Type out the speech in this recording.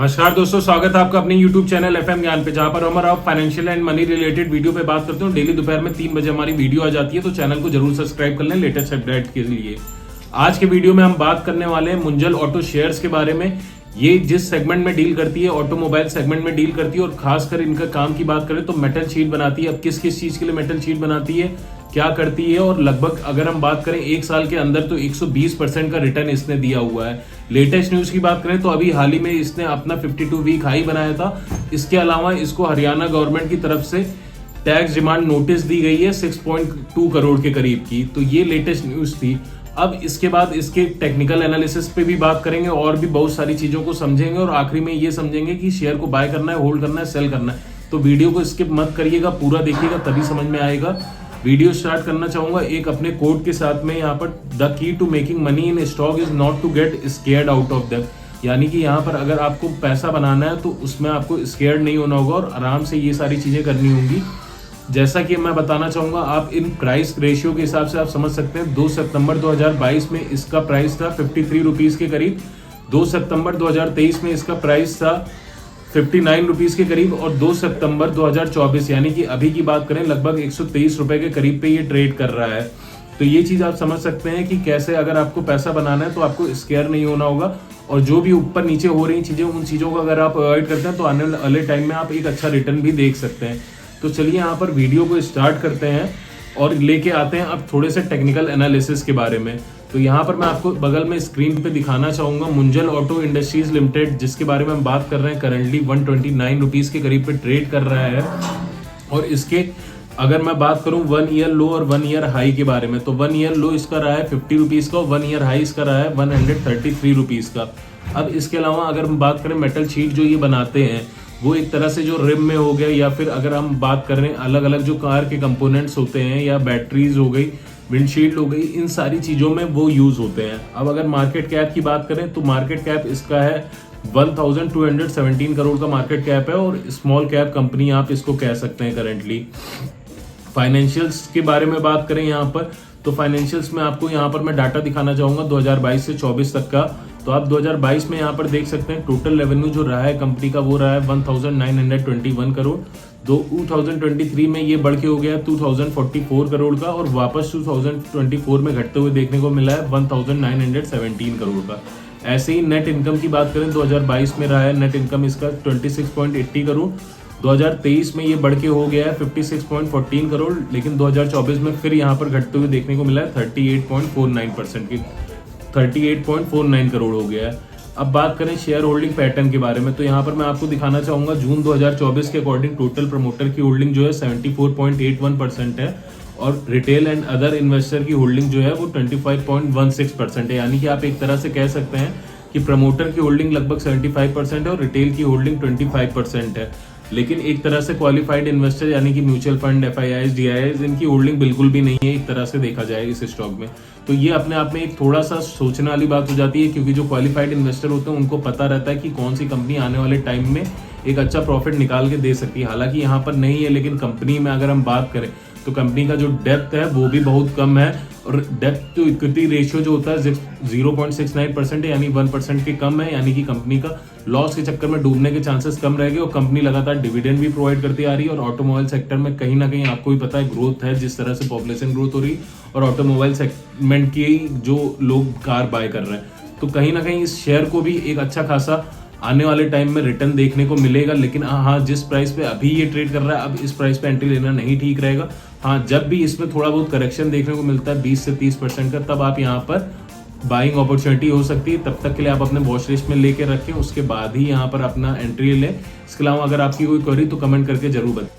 नमस्कार दोस्तों, स्वागत है आपका अपने YouTube चैनल FM ज्ञान पे, जहां पर हमारा financial and money related video पे बात करते हैं। डेली दोपहर में 3 बजे हमारी वीडियो आ जाती है, तो चैनल को जरूर सब्सक्राइब कर लें लेटेस्ट अपडेट के लिए। आज के वीडियो में हम बात करने वाले हैं मुंजल ऑटो शेयर्स के बारे में। ये जिस सेगमेंट में डील करती है, ऑटोमोबाइल सेगमेंट में डील करती है, और खासकर इनका काम की बात करें तो मेटल शीट बनाती है। अब किस किस चीज के लिए मेटल शीट बनाती है, क्या करती है, और लगभग अगर हम बात करें 1 साल के अंदर तो 120% का रिटर्न इसने दिया हुआ है। लेटेस्ट न्यूज की बात करें तो अभी हाल ही में इसने अपना 52 वीक हाई बनाया था। इसके अलावा इसको हरियाणा गवर्नमेंट की तरफ से टैक्स डिमांड नोटिस दी गई है 6.2 करोड़ के करीब की। तो ये लेटेस्ट न्यूज थी। अब इसके बाद इसके टेक्निकल एनालिसिस पे भी बात करेंगे और भी बहुत सारी चीजों को समझेंगे, और आखिरी में ये समझेंगे कि शेयर को बाय करना है, होल्ड करना है, सेल करना है। तो वीडियो को स्किप मत करिएगा, पूरा देखिएगा तभी समझ में आएगा। वीडियो स्टार्ट करना चाहूंगा एक अपने कोड के साथ में। यहाँ पर the key to making money in stock is not to get scared out of that. यानी कि यहाँ पर अगर आपको पैसा बनाना है तो उसमें आपको स्केयर्ड नहीं होना होगा और आराम से ये सारी चीजें करनी होंगी। जैसा कि मैं बताना चाहूंगा, आप इन प्राइस रेशियो के हिसाब से आप समझ सकते हैं। 2 सितंबर 2022 में इसका प्राइस था 53 रुपीज के करीब। 2 सितंबर 2023 में इसका प्राइस था 59 रुपीज के करीब, और 2 सितंबर 2024 यानी कि अभी की बात करें लगभग 123 रुपए के करीब पे ये ट्रेड कर रहा है। तो ये चीज आप समझ सकते हैं कि कैसे अगर आपको पैसा बनाना है तो आपको स्केयर नहीं होना होगा, और जो भी ऊपर नीचे हो रही चीजें उन चीजों को अगर आप अवॉइड करते हैं तो आने वाले टाइम में आप एक अच्छा रिटर्न भी देख सकते हैं। तो चलिए यहाँ पर वीडियो को स्टार्ट करते हैं और लेके आते हैं अब थोड़े से टेक्निकल एनालिसिस के बारे में। तो यहाँ पर मैं आपको बगल में स्क्रीन पे दिखाना चाहूंगा मुंजल ऑटो इंडस्ट्रीज लिमिटेड, जिसके बारे में हम बात कर रहे हैं। करंटली 129 रुपीज के करीब पे ट्रेड कर रहा है, और इसके अगर मैं बात करूं 1 ईयर लो और 1 ईयर हाई के बारे में, तो 1 ईयर लो इसका रहा है 50 रुपीज का, और 1 ईयर हाई इसका रहा है 133 रुपीज का। अब इसके अलावा अगर हम बात करें मेटल शीट जो ये बनाते हैं, वो एक तरह से जो रिम में हो गया, या फिर अगर हम बात कर रहे हैं अलग अलग जो कार के कंपोनेंट्स होते हैं, या बैटरीज हो गई, विंडशील्ड हो गई, इन सारी चीजों में वो यूज होते हैं। अब अगर मार्केट कैप की बात करें तो मार्केट कैप इसका है 1217 करोड़ का मार्केट कैप है, और स्मॉल कैप कंपनी आप इसको कह सकते हैं करंटली। फाइनेंशियल्स के बारे में बात करें यहाँ पर, तो फाइनेंशियल्स में आपको यहाँ पर मैं डाटा दिखाना चाहूंगा 2022 से 24 तक का। तो आप 2022 में यहाँ पर देख सकते हैं टोटल रेवेन्यू जो रहा है कंपनी का वो रहा है 1921 करोड़। 2023 में ये बढ़ के हो गया 2044 करोड़ का, और वापस 2024 में घटते हुए देखने को मिला है 1917 करोड़ का। ऐसे ही नेट इनकम की बात करें 2022 में रहा है नेट इनकम इसका 26.80 करोड़। 2023 में ये बढ़ के हो गया है 56.14 करोड़, लेकिन 2024 में फिर यहाँ पर घटते हुए देखने को मिला है 38.49 करोड़ हो गया है। अब बात करें शेयर होल्डिंग पैटर्न के बारे में, तो यहाँ पर मैं आपको दिखाना चाहूंगा जून 2024 के अकॉर्डिंग टोटल प्रमोटर की होल्डिंग जो है 74.81% है, और रिटेल एंड अदर इन्वेस्टर की होल्डिंग जो है वो 25.16% है। यानी कि आप एक तरह से कह सकते हैं कि प्रमोटर की होल्डिंग लगभग 75% है और रिटेल की होल्डिंग 25% है। लेकिन एक तरह से क्वालिफाइड इन्वेस्टर यानी कि म्यूचुअल फंड, FIIs, DIIs, इनकी होल्डिंग बिल्कुल भी नहीं है एक तरह से देखा जाए इस स्टॉक में। तो ये अपने आप में एक थोड़ा सा सोचने वाली बात हो जाती है, क्योंकि जो क्वालिफाइड इन्वेस्टर होते हैं उनको पता रहता है कि कौन सी कंपनी आने वाले टाइम में एक अच्छा प्रॉफिट निकाल के दे सकती है। हालांकि यहाँ पर नहीं है, लेकिन कंपनी में अगर हम बात करें तो कंपनी का जो डेप्थ है वो भी बहुत कम है, और डेप्थ टू इक्विटी रेशियो जो होता है 0.69% है, यानी 1% के कम है। यानी कि कंपनी का लॉस के चक्कर में डूबने के चांसेस कम रहेंगे, और कंपनी लगातार डिविडेंड भी प्रोवाइड करती आ रही है। और ऑटोमोबाइल सेक्टर में कहीं ना कहीं आपको भी पता है ग्रोथ है, जिस तरह से पॉपुलेशन ग्रोथ हो रही, और ऑटोमोबाइल सेगमेंट की जो लोग कार बाय कर रहे हैं, तो कहीं ना कहीं इस शेयर को भी एक अच्छा खासा आने वाले टाइम में रिटर्न देखने को मिलेगा। लेकिन हाँ, जिस प्राइस पे अभी ये ट्रेड कर रहा है, अब इस प्राइस पे एंट्री लेना नहीं ठीक रहेगा। हाँ, जब भी इसमें थोड़ा बहुत करेक्शन देखने को मिलता है 20 से 30% का, तब आप यहाँ पर बाइंग अपॉर्चुनिटी हो सकती है। तब तक के लिए आप अपने वॉच लिस्ट में लेके रखें, उसके बाद ही यहाँ पर अपना एंट्री लें। इसके अलावा अगर आपकी कोई क्वेरी तो कमेंट करके जरूर बताएं।